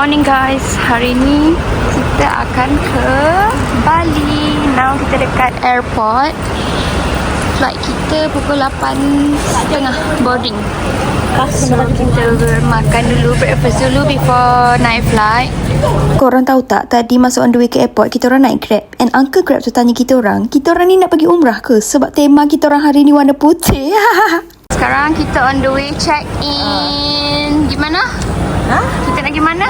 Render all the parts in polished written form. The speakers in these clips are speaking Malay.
morning guys. Hari ni kita akan ke Bali. Now kita dekat airport. Flight kita pukul 8.30 boarding. So kita makan dulu, breakfast dulu before night flight. Korang tahu tak, tadi masa on the way ke airport, kita orang naik Grab. And Uncle Grab tu tanya kita orang ni nak pergi umrah ke? Sebab tema kita orang hari ni warna putih. Sekarang kita on the way check in. Gimana? Kita nak pergi mana?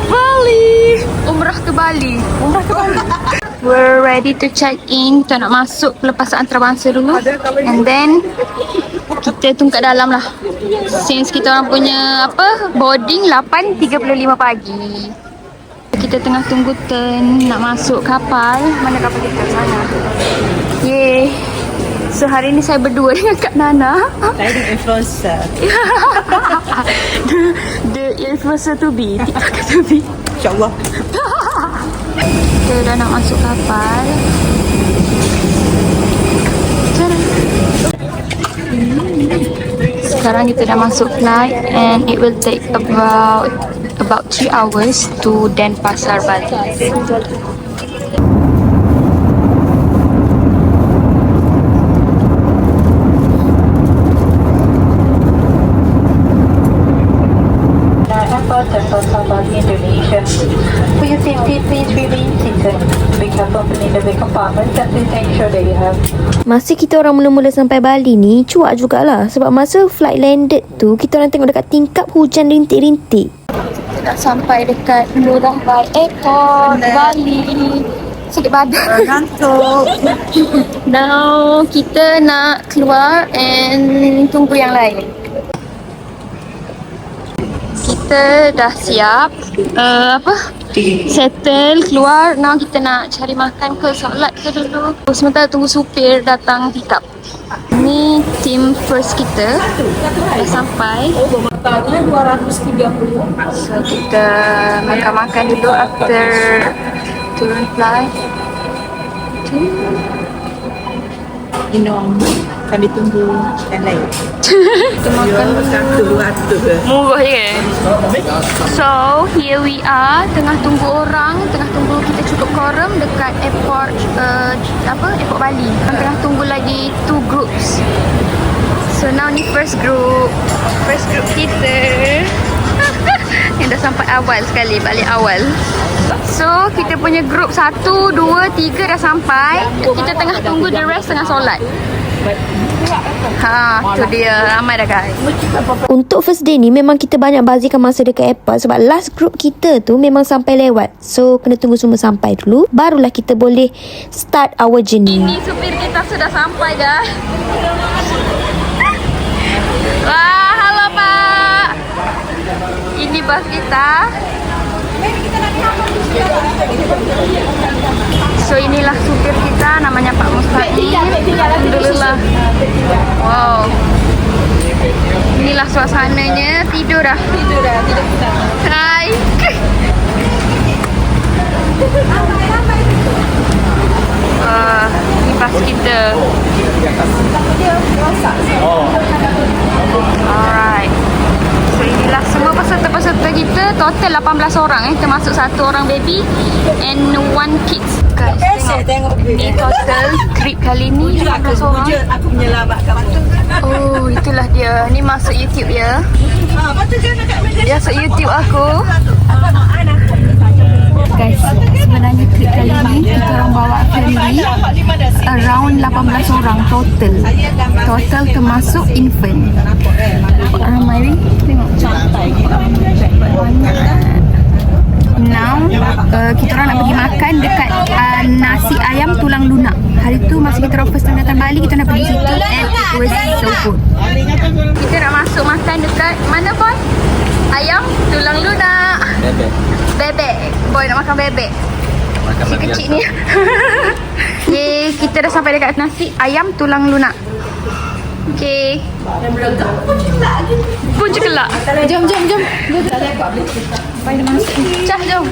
Bali. Umrah ke Bali. We're ready to check in. Kita nak masuk pelepasan antarabangsa dulu. And then kita tunggu kat dalam lah. Since kita orang punya boarding 8.35 pagi. Kita tengah tunggu turn nak masuk kapal. Mana kapal kita? Sana. Yeay. So hari ni saya berdua dengan Kak Nana. Saya dengan influencer. The influencer to be. TikToker to be. InsyaAllah. Kita dah nak masuk kapal. Sekarang kita dah masuk flight and it will take about 3 hours to Denpasar, Bali. Indonesia. For your safety, please remain seated. Be careful in the big compartments and please make sure that you have. Masa kita orang mula-mula sampai Bali ni, cuak jugalah. Sebab masa flight landed tu, kita orang tengok dekat tingkap hujan rintik-rintik. Kita dah sampai dekat Ngurah Rai Airport, Bali. Sakit badan. Ngantuk. Now kita nak keluar and tunggu yang lain. Kita dah siap settle keluar. Now kita nak cari makan ke, solat ke dulu. Sementara tunggu supir datang pick up. Ni team first kita dah sampai. So kita makan-makan dulu after turun flight. Minum. Kami tunggu yang lain. Kita makan dulu. Murah je. So here we are, tengah tunggu orang, tengah tunggu kita cukup quorum dekat airport airport Bali. Tengah tunggu lagi 2 groups. So now ni first group kita. Yang dah sampai awal sekali, balik awal. So kita punya group 1, 2, 3 dah sampai. Kita tengah tunggu, the rest tengah solat. Tu dia, ramai dah guys. Untuk first day ni memang kita banyak bazirkan masa dekat airport. Sebab last group kita tu memang sampai lewat. So kena tunggu semua sampai dulu, barulah kita boleh start our journey. Ini supir kita sudah sampai guys. Wah, halo Pak. Ini bas kita. So inilah supir kita, namanya Pak Mustaqim. Alhamdulillah. Wow. Inilah suasananya. Tidur dah. Hai. Ini bas kita. Alright. So inilah semua peserta-peserta kita. Total 18 orang termasuk 1 orang baby and 1 kids. Guys, tengok. Ni total trip kali ni 18 orang. Aku menyelamatkan batu. Oh, itulah dia. Ni masuk YouTube ya. Dia masuk YouTube aku. Guys, sebenarnya trip kali ni kita orang bawa family around 18 orang total. Total termasuk infant. Ramai ni. Tengok. Now, kita orang nak pergi makan dekat nasi ayam tulang lunak. Hari tu masa kita orang first time datang Bali, kita nak pergi situ and it was so good. Kita nak masuk makan dekat mana boy? Ayam tulang lunak. Bebek. Boy nak makan bebek. Si kecil ni. Okay, kita dah sampai dekat nasi ayam tulang lunak. Okay. Punca kelak. Jom. Cah, jom.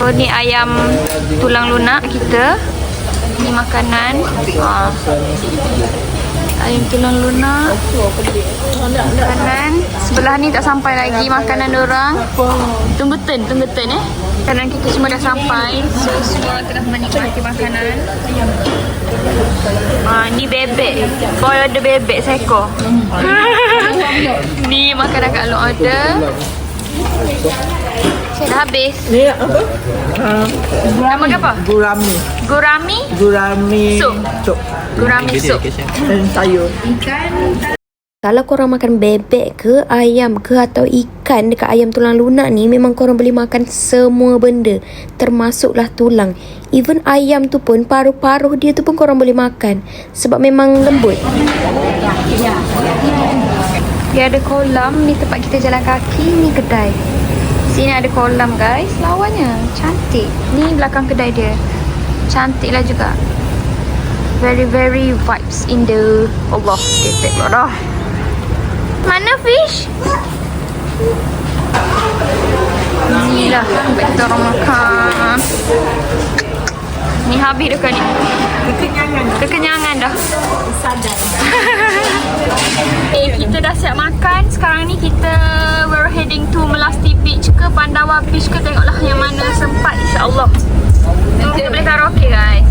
Oh, ni ayam tulang lunak kita. Ni makanan. Ayam tulang lunak. Kanan. Sebelah ni tak sampai lagi makanan diorang. Tunggu turn Kanan kita semua dah sampai. So semua tengah menikmati makanan. Ni bebek. Boy order bebek seekor. Ni makanan kat long order. Saya dah habis. Ni apa? Nama ke apa? Gurami. Gurami Sup. Gurami sup. Dan sayur. Kalau korang makan bebek ke, ayam ke atau ikan dekat ayam tulang lunak ni, memang korang boleh makan semua benda. Termasuklah tulang. Even ayam tu pun, paruh-paruh dia tu pun korang boleh makan. Sebab memang lembut. Dia ada kolam. Ni tempat kita jalan kaki. Ni kedai. Sini ada kolam guys. Lawannya cantik. Ni belakang kedai dia. Cantik lah juga. Very very vibes in the Allah. Ketek pula dah. Mana fish? Ni lah tempat kita orang makan. Ni habis dekat ni. Kekenyangan dah. Sadar. Kita dah siap makan. Sekarang ni kita we're heading to Melasti Beach ke Pandawa Beach ke, tengoklah yang mana sempat, insyaAllah. Tengok kita boleh karaoke guys.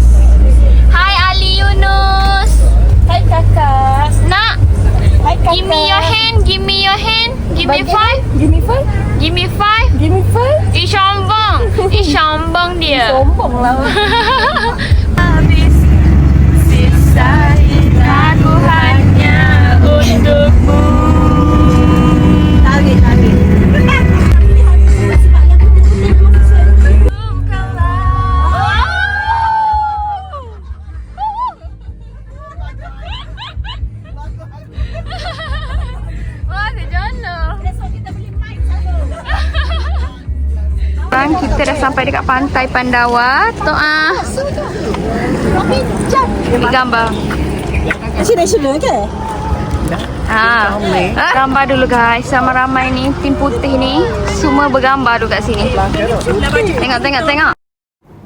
Hai Ali Yunus. Hai kakak. Nak? Hai kakak. Give me your hand. Give me 5. Give me 5. Give me 5. Give me 5. Sombong dia. Sombong lah. Habis sisa aku hanya untukmu. Tarik. Sekarang kita dah sampai dekat pantai Pandawa. Ambil gambar. National ke? Gambar dulu guys. Sama ramai ni, tim putih ni, semua bergambar dulu kat sini. Tengok.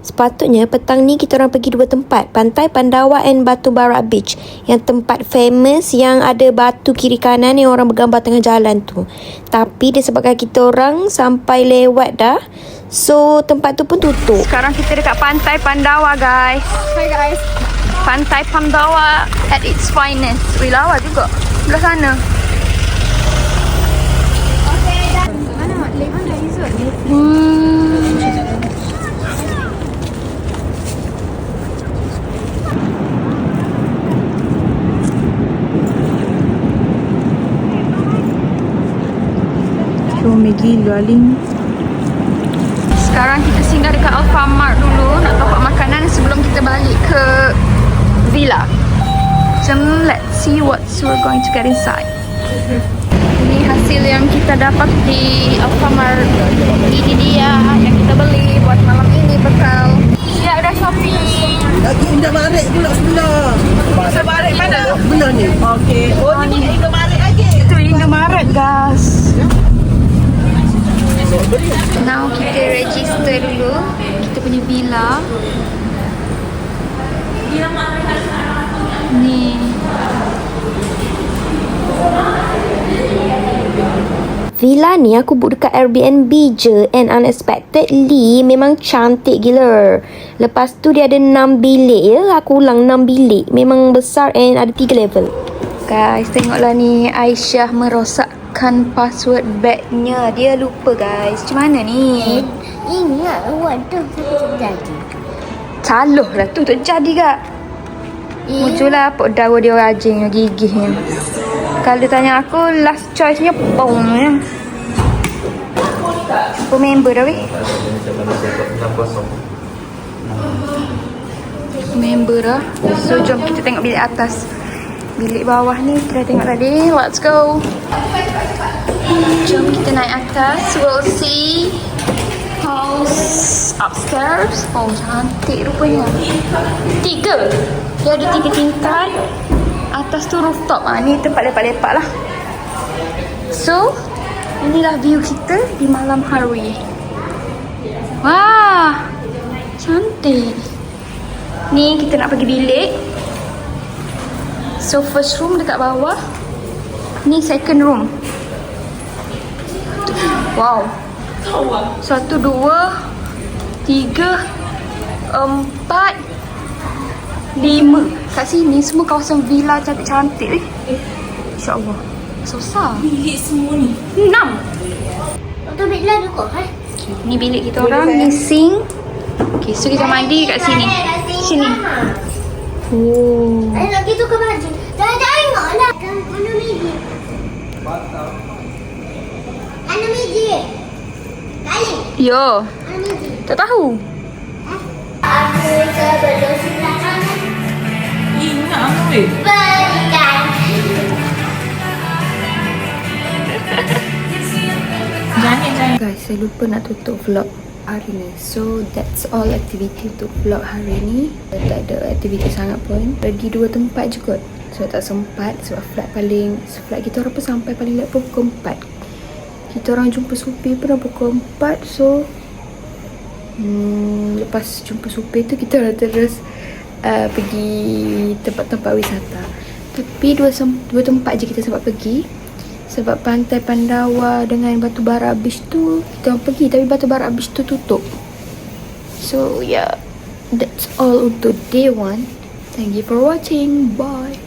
Sepatutnya petang ni kita orang pergi dua tempat, Pantai Pandawa and Batu Barak Beach. Yang tempat famous yang ada batu kiri kanan yang orang bergambar tengah jalan tu. Tapi disebabkan kita orang sampai lewat dah, so tempat tu pun tutup. Sekarang kita dekat Pantai Pandawa guys. Hai guys. Pantai Pandawa at its finest. Wih, lawa juga. Belah sana. Gila Ling. Sekarang kita singgah dekat Alfamart dulu nak top up makanan sebelum kita balik ke villa. So let's see what we're going to get inside. Ini hasil yang kita dapat di Alfamart. Ini dia yang kita beli buat malam ini bekal. Ya, udah shopping. Lagi Indomaret pula sebelah. Indomaret mana? Belah ni. Okey. Oh, ni Indomaret lagi. Itu Indomaret guys. Now kita register dulu kita punya villa. Ni Villa ni aku book dekat Airbnb je, and unexpectedly memang cantik gila. Lepas tu dia ada 6 bilik ya. Aku ulang 6 bilik. Memang besar and ada 3 level. guys, tengoklah ni Aisyah merosakkan password bagnya. Dia lupa guys. Macam mana ni? Ingat awak tu jadi. Salah lah tu tak jadi kak. Muncullah apa dawa dia rajin gigih ni. Kalau dia tanya aku last choice-nya pong ya. Apa member dah weh? Member dah. So jom kita tengok bilik atas. Bilik bawah ni kita dah tengok tadi. Let's go. Jom kita naik atas. We'll see house upstairs. Oh cantik rupanya. 3. Dia ada 3 tingkat. Atas tu rooftop. Ni tempat lepak-lepak lah. So inilah view kita di malam hari. Wah, cantik. Ni kita nak pergi bilik. So first room dekat bawah. Ni second room. Wow. 1, 2, 3, 4, 5. Kat sini semua kawasan villa cantik-cantik. InsyaAllah. Susah. Bilik semua ni. 6. Untuk bila dukung kan? Ni bilik kita orang. Ni sink. Okay, so kita mandi kat sini. Sini. Oh. Nak pergi tukar baju. Jangan tengoklah. Mana meja? Mana meja? Kali. Yo. Mana meja? Tak tahu. Aku sebelum silakan Ingat apa berikan. Jangan. Guys, saya lupa nak tutup vlog hari ni. So that's all activity untuk vlog hari ni. Tak ada aktiviti sangat pun. Pergi 2 tempat je kot. So tak sempat sebab flight kita orang pun sampai paling lat pukul 4. Kita orang jumpa supir pun dah pukul 4. So lepas jumpa supir tu kita orang terus pergi tempat-tempat wisata. Tapi dua tempat je kita sempat pergi. Sebab pantai Pandawa dengan Batu Bara Beach tu kita orang pergi, tapi Batu Bara Beach tu tutup. So yeah, that's all untuk day 1. Thank you for watching. Bye.